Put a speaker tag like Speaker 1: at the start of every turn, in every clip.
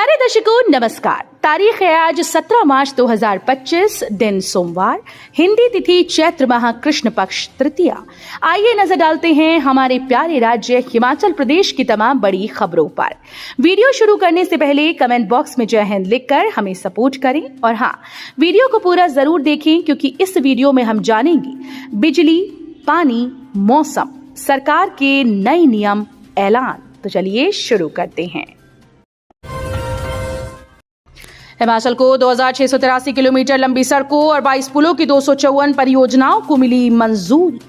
Speaker 1: प्यारे दर्शकों नमस्कार। तारीख है आज 17 मार्च 2025, दिन सोमवार, हिंदी तिथि चैत्र माह कृष्ण पक्ष तृतीया। आइए नजर डालते हैं हमारे प्यारे राज्य हिमाचल प्रदेश की तमाम बड़ी खबरों पर। वीडियो शुरू करने से पहले कमेंट बॉक्स में जय हिंद लिखकर हमें सपोर्ट करें और हाँ, वीडियो को पूरा जरूर देखें क्योंकि इस वीडियो में हम जानेंगे बिजली, पानी, मौसम, सरकार के नए नियम, ऐलान। तो चलिए शुरू करते हैं। हिमाचल को 2683 किलोमीटर लंबी सड़कों और 22 पुलों की 254 परियोजनाओं को मिली मंजूरी।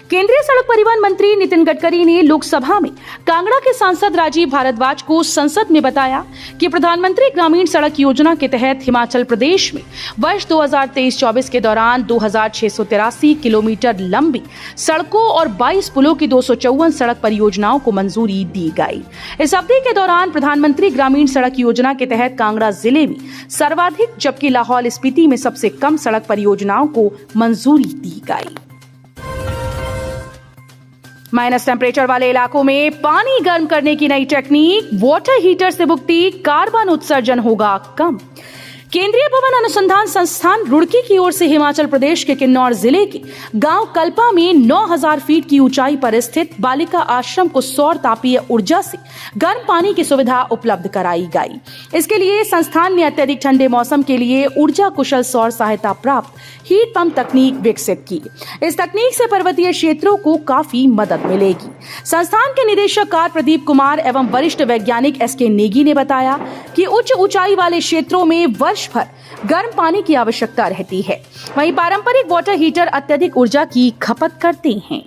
Speaker 1: केंद्रीय सड़क परिवहन मंत्री नितिन गडकरी ने लोकसभा में कांगड़ा के सांसद राजीव भारद्वाज को संसद में बताया कि प्रधानमंत्री ग्रामीण सड़क योजना के तहत हिमाचल प्रदेश में वर्ष 2023-24 के दौरान 2683 किलोमीटर लंबी सड़कों और 22 पुलों की 254 सड़क परियोजनाओं को मंजूरी दी गई। इस अवधि के दौरान प्रधानमंत्री ग्रामीण सड़क योजना के तहत कांगड़ा जिले में सर्वाधिक जबकि लाहौल स्पीति में सबसे कम सड़क परियोजनाओं को मंजूरी दी गई। माइनस टेम्परेचर वाले इलाकों में पानी गर्म करने की नई टेक्निक, वाटर हीटर से मुक्ति, कार्बन उत्सर्जन होगा कम। केंद्रीय भवन अनुसंधान संस्थान रुड़की की ओर से हिमाचल प्रदेश के किन्नौर जिले के गांव कल्पा में 9000 फीट की ऊंचाई पर स्थित बालिका आश्रम को सौर तापीय ऊर्जा से गर्म पानी की सुविधा उपलब्ध कराई गई। इसके लिए संस्थान ने अत्यधिक ठंडे मौसम के लिए ऊर्जा कुशल सौर सहायता प्राप्त हीट पंप तकनीक विकसित की। इस तकनीक से पर्वतीय क्षेत्रों को काफी मदद मिलेगी। संस्थान के निदेशक कार प्रदीप कुमार एवं वरिष्ठ वैज्ञानिक एसके नेगी ने बताया कि उच्च ऊंचाई वाले क्षेत्रों में वर्ष भर गर्म पानी की आवश्यकता रहती है। वहीं पारंपरिक वाटर हीटर अत्यधिक ऊर्जा की खपत करते हैं।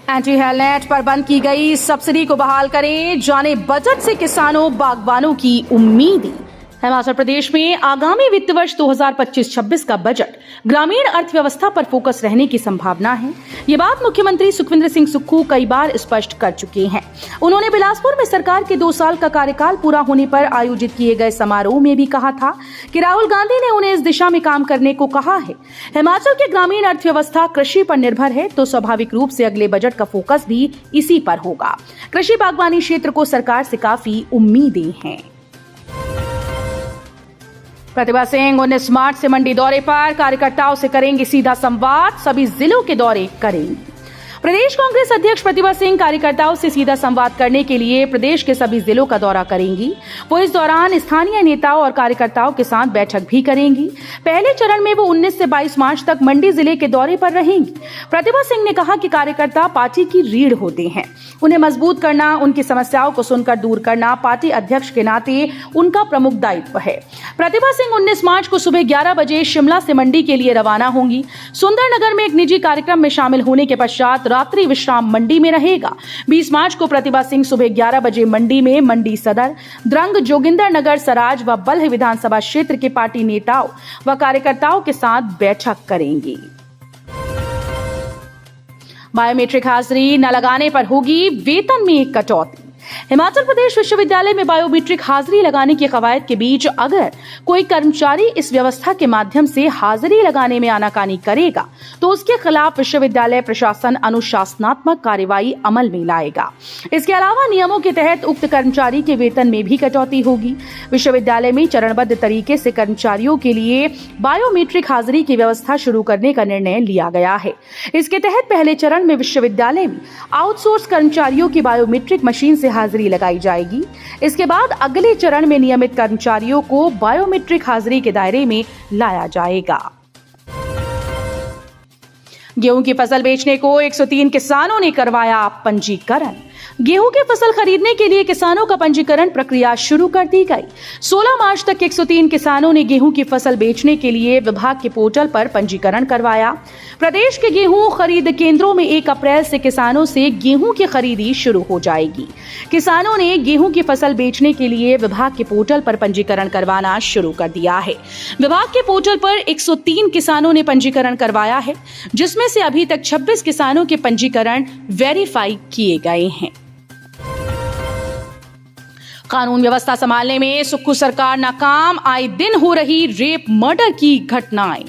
Speaker 1: एंटी हेलनेट पर बंद की गई सब्सिडी को बहाल करें, जाने बजट से किसानों बागवानों की उम्मीदें। हिमाचल प्रदेश में आगामी वित्त वर्ष 2025-26 का बजट ग्रामीण अर्थव्यवस्था पर फोकस रहने की संभावना है। ये बात मुख्यमंत्री सुखविंदर सिंह सुक्खू कई बार स्पष्ट कर चुके हैं। उन्होंने बिलासपुर में सरकार के 2 साल का कार्यकाल पूरा होने पर आयोजित किए गए समारोह में भी कहा था कि राहुल गांधी ने उन्हें इस दिशा में काम करने को कहा है। हिमाचल की ग्रामीण अर्थव्यवस्था कृषि पर निर्भर है, तो स्वाभाविक रूप से अगले बजट का फोकस भी इसी पर होगा। कृषि बागवानी क्षेत्र को सरकार से काफी उम्मीदें हैं। प्रतिभा सिंह 19 मार्च से मंडी दौरे पर, कार्यकर्ताओं से करेंगे सीधा संवाद, सभी जिलों के दौरे करेंगे। प्रदेश कांग्रेस अध्यक्ष प्रतिभा सिंह कार्यकर्ताओं से सीधा संवाद करने के लिए प्रदेश के सभी जिलों का दौरा करेंगी। वो इस दौरान स्थानीय नेताओं और कार्यकर्ताओं के साथ बैठक भी करेंगी। पहले चरण में वो 19 से 22 मार्च तक मंडी जिले के दौरे पर रहेंगी। प्रतिभा सिंह ने कहा कि कार्यकर्ता पार्टी की रीढ़ होते हैं, उन्हें मजबूत करना, उनकी समस्याओं को सुनकर दूर करना पार्टी अध्यक्ष के नाते उनका प्रमुख दायित्व है। प्रतिभा सिंह 19 मार्च को सुबह 11 बजे शिमला से मंडी के लिए रवाना होंगी। सुंदरनगर में एक निजी कार्यक्रम में शामिल होने के पश्चात रात्रि विश्राम मंडी में रहेगा। 20 मार्च को प्रतिभा सिंह सुबह 11 बजे मंडी में मंडी सदर, द्रंग, जोगिंदरनगर, सराज व बल्ह विधानसभा क्षेत्र के पार्टी नेताओं व कार्यकर्ताओं के साथ बैठक करेंगी। बायोमेट्रिक हाजिरी न लगाने पर होगी वेतन में कटौती। हिमाचल प्रदेश विश्वविद्यालय में बायोमेट्रिक हाजिरी लगाने की कवायद के बीच अगर कोई कर्मचारी इस व्यवस्था के माध्यम से हाजिरी लगाने में आनाकानी करेगा तो उसके खिलाफ विश्वविद्यालय प्रशासन अनुशासनात्मक कार्रवाई अमल में लाएगा। इसके अलावा नियमों के तहत उक्त कर्मचारी के वेतन में भी कटौती होगी। विश्वविद्यालय में चरणबद्ध तरीके से कर्मचारियों के लिए बायोमेट्रिक हाजिरी की व्यवस्था शुरू करने का निर्णय लिया गया है। इसके तहत पहले चरण में विश्वविद्यालय में आउटसोर्स कर्मचारियों की बायोमेट्रिक मशीन से हाजिरी लगाई जाएगी। इसके बाद अगले चरण में नियमित कर्मचारियों को बायोमेट्रिक हाजिरी के दायरे में लाया जाएगा। गेहूं की फसल बेचने को 103 किसानों ने करवाया पंजीकरण। गेहूं की फसल खरीदने के लिए किसानों का पंजीकरण प्रक्रिया शुरू कर दी गई। 16 मार्च तक 103 किसानों ने गेहूं की फसल बेचने के लिए विभाग के पोर्टल पर पंजीकरण करवाया। प्रदेश के गेहूं खरीद केंद्रों में 1 अप्रैल से किसानों से गेहूं की खरीदी शुरू हो जाएगी। किसानों ने गेहूं की फसल बेचने के लिए विभाग के पोर्टल पर पंजीकरण करवाना शुरू कर दिया है। विभाग के पोर्टल पर 103 किसानों ने पंजीकरण करवाया है, जिसमें से अभी तक 26 किसानों के पंजीकरण वेरीफाई किए गए हैं। कानून व्यवस्था संभालने में सुक्खू सरकार नाकाम, आए दिन हो रही रेप मर्डर की घटनाएं।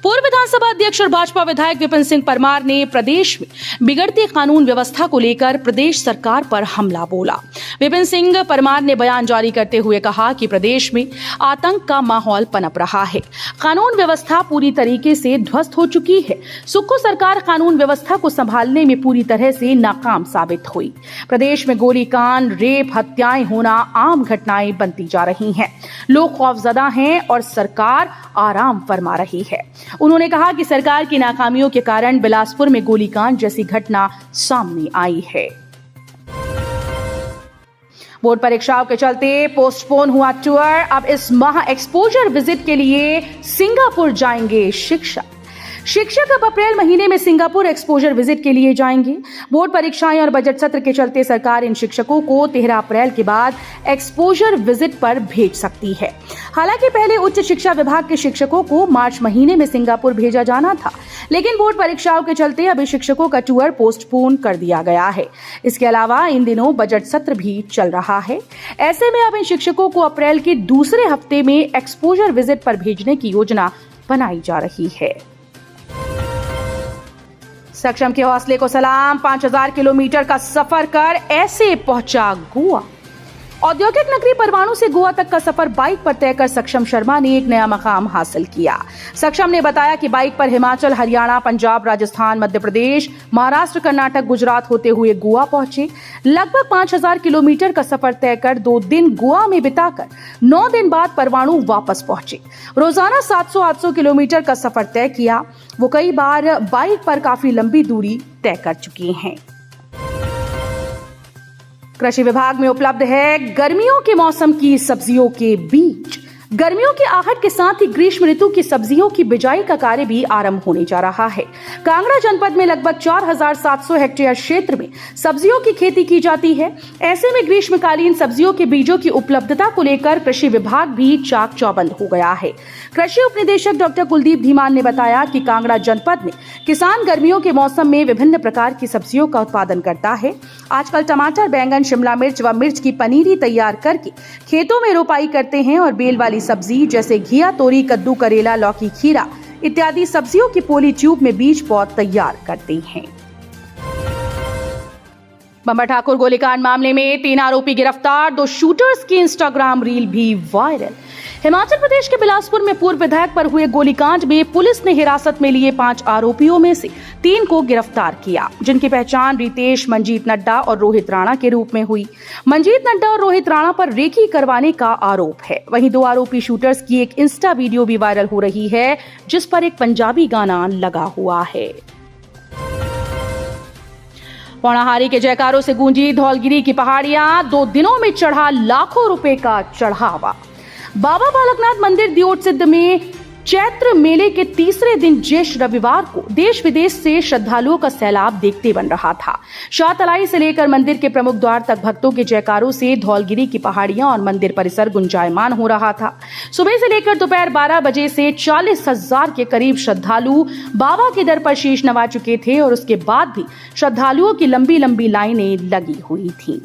Speaker 1: पूर्व विधानसभा अध्यक्ष और भाजपा विधायक विपिन सिंह परमार ने प्रदेश में बिगड़ती कानून व्यवस्था को लेकर प्रदेश सरकार पर हमला बोला। विपिन सिंह परमार ने बयान जारी करते हुए कहा कि प्रदेश में आतंक का माहौल पनप रहा है, कानून व्यवस्था पूरी तरीके से ध्वस्त हो चुकी है। सुक्खू सरकार कानून व्यवस्था को संभालने में पूरी तरह से नाकाम साबित हुई। प्रदेश में गोलीकांड, रेप, हत्याएं होना आम घटनाएं बनती जा रही हैं। लोग खौफजदा हैं और सरकार आराम फरमा रही है। उन्होंने कहा कि सरकार की नाकामियों के कारण बिलासपुर में गोलीकांड जैसी घटना सामने आई है। बोर्ड परीक्षाओं के चलते पोस्टपोन हुआ टूर। अब इस माह एक्सपोजर विजिट के लिए सिंगापुर जाएंगे शिक्षक अब अप्रैल महीने में सिंगापुर एक्सपोजर विजिट के लिए जाएंगे। बोर्ड परीक्षाएं और बजट सत्र के चलते सरकार इन शिक्षकों को 13 अप्रैल के बाद एक्सपोजर विजिट पर भेज सकती है। हालांकि पहले उच्च शिक्षा विभाग के शिक्षकों को मार्च महीने में सिंगापुर भेजा जाना था, लेकिन बोर्ड परीक्षाओं के चलते अभी शिक्षकों का टूर पोस्टपोन कर दिया गया है। इसके अलावा इन दिनों बजट सत्र भी चल रहा है। ऐसे में अब इन शिक्षकों को अप्रैल के दूसरे हफ्ते में एक्सपोजर विजिट पर भेजने की योजना बनाई जा रही है। सक्षम के हौसले को सलाम। 5000 किलोमीटर का सफर कर ऐसे पहुंचा गोवा। औद्योगिक नगरी परवाणु से गोवा तक का सफर बाइक पर तय कर सक्षम शर्मा ने एक नया मकाम हासिल किया। सक्षम ने बताया कि बाइक पर हिमाचल, हरियाणा, पंजाब, राजस्थान, मध्य प्रदेश, महाराष्ट्र, कर्नाटक, गुजरात होते हुए गोवा पहुंचे। लगभग 5000 किलोमीटर का सफर तय कर 2 दिन गोवा में बिताकर 9 दिन बाद परवाणु वापस पहुंचे। रोजाना 700-800 किलोमीटर का सफर तय किया। वो कई बार बाइक पर काफी लंबी दूरी तय कर चुकी हैं। कृषि विभाग में उपलब्ध है गर्मियों के मौसम की सब्जियों के बीज। गर्मियों की आहट के साथ ही ग्रीष्म ऋतु की सब्जियों की बिजाई का कार्य भी आरंभ होने जा रहा है। कांगड़ा जनपद में लगभग 4700 हेक्टेयर क्षेत्र में सब्जियों की खेती की जाती है। ऐसे में ग्रीष्मकालीन सब्जियों के बीजों की उपलब्धता को लेकर कृषि विभाग भी चाक चौबंद हो गया है। कृषि उप निदेशक डॉक्टर कुलदीप धीमान ने बताया कि कांगड़ा जनपद में किसान गर्मियों के मौसम में विभिन्न प्रकार की सब्जियों का उत्पादन करता है। आजकल टमाटर, बैंगन, शिमला मिर्च व मिर्च की पनीरी तैयार करके खेतों में रोपाई करते हैं और बेल वाली सब्जी जैसे घिया, तोरी, कद्दू, करेला, लौकी, खीरा इत्यादि सब्जियों की पोली ट्यूब में बीज पौध तैयार करते हैं। बम्बर ठाकुर गोलीकांड मामले में 3 आरोपी गिरफ्तार। 2 शूटर्स की इंस्टाग्राम रील भी वायरल। हिमाचल प्रदेश के बिलासपुर में पूर्व विधायक पर हुए गोलीकांड में पुलिस ने हिरासत में लिए 5 आरोपियों में से 3 को गिरफ्तार किया, जिनकी पहचान रितेश, मंजीत नड्डा और रोहित राणा के रूप में हुई। मंजीत नड्डा और रोहित राणा पर रेकी करवाने का आरोप है। वहीं 2 आरोपी शूटर्स की एक इंस्टा वीडियो भी वायरल हो रही है, जिस पर एक पंजाबी गाना लगा हुआ है। पौड़ाहारी के जयकारों से गूंजी धौलगिरी की पहाड़ियां। 2 दिनों में चढ़ा लाखों रुपए का चढ़ावा। बाबा बालकनाथ मंदिर दियोट सिद्ध में चैत्र मेले के तीसरे दिन ज्येष्ठ रविवार को देश विदेश से श्रद्धालुओं का सैलाब देखते बन रहा था। शाहतलाई से लेकर मंदिर के प्रमुख द्वार तक भक्तों के जयकारों से धौलगिरी की पहाड़ियां और मंदिर परिसर गुंजायमान हो रहा था। सुबह से लेकर दोपहर 12 बजे से 40,000 के करीब श्रद्धालु बाबा के दर पर शीश नवा चुके थे और उसके बाद भी श्रद्धालुओं की लंबी लंबी लाइनें लगी हुई थी।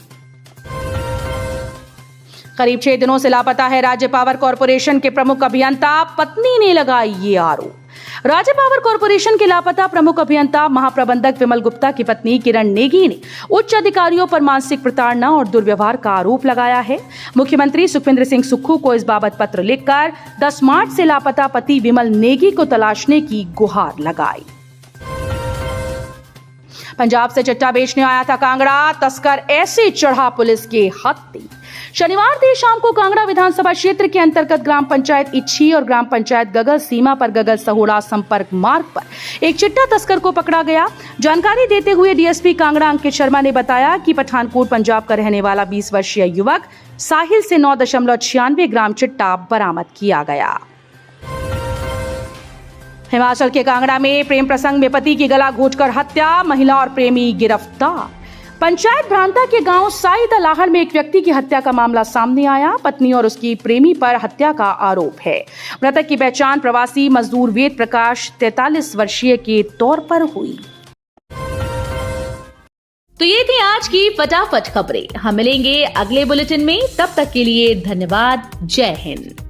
Speaker 1: करीब 6 दिनों से लापता है राज्य पावर कॉर्पोरेशन के प्रमुख अभियंता। पत्नी ने लगाई ये आरोप। राज्य पावर कॉर्पोरेशन के लापता प्रमुख अभियंता महाप्रबंधक विमल गुप्ता की पत्नी किरण नेगी ने उच्च अधिकारियों पर मानसिक प्रताड़ना और दुर्व्यवहार का आरोप लगाया है। मुख्यमंत्री सुखविंदर सिंह सुक्खू को इस बाबत पत्र लिखकर 10 मार्च से लापता पति विमल नेगी को तलाशने की गुहार लगाई। पंजाब से चिट्टा बेचने आया था कांगड़ा, तस्कर ऐसे चढ़ा पुलिस के हत्थे। शनिवार देर शाम को कांगड़ा विधानसभा क्षेत्र के अंतर्गत ग्राम पंचायत इच्छी और ग्राम पंचायत गगल सीमा पर गगल सहोड़ा संपर्क मार्ग पर एक चिट्टा तस्कर को पकड़ा गया। जानकारी देते हुए डीएसपी कांगड़ा अंकित शर्मा ने बताया कि पठानकोट पंजाब का रहने वाला 20 वर्षीय युवक साहिल से 9.96 ग्राम चिट्टा बरामद किया गया। हिमाचल के कांगड़ा में प्रेम प्रसंग में पति की गला घोंटकर हत्या, महिला और प्रेमी गिरफ्तार। पंचायत भ्रांता के गांव साई तलाहड़ में एक व्यक्ति की हत्या का मामला सामने आया। पत्नी और उसकी प्रेमी पर हत्या का आरोप है। मृतक की पहचान प्रवासी मजदूर वेद प्रकाश 43 वर्षीय के तौर पर हुई।
Speaker 2: तो ये थी आज की फटाफट खबरें। हम मिलेंगे अगले बुलेटिन में, तब तक के लिए धन्यवाद। जय हिंद।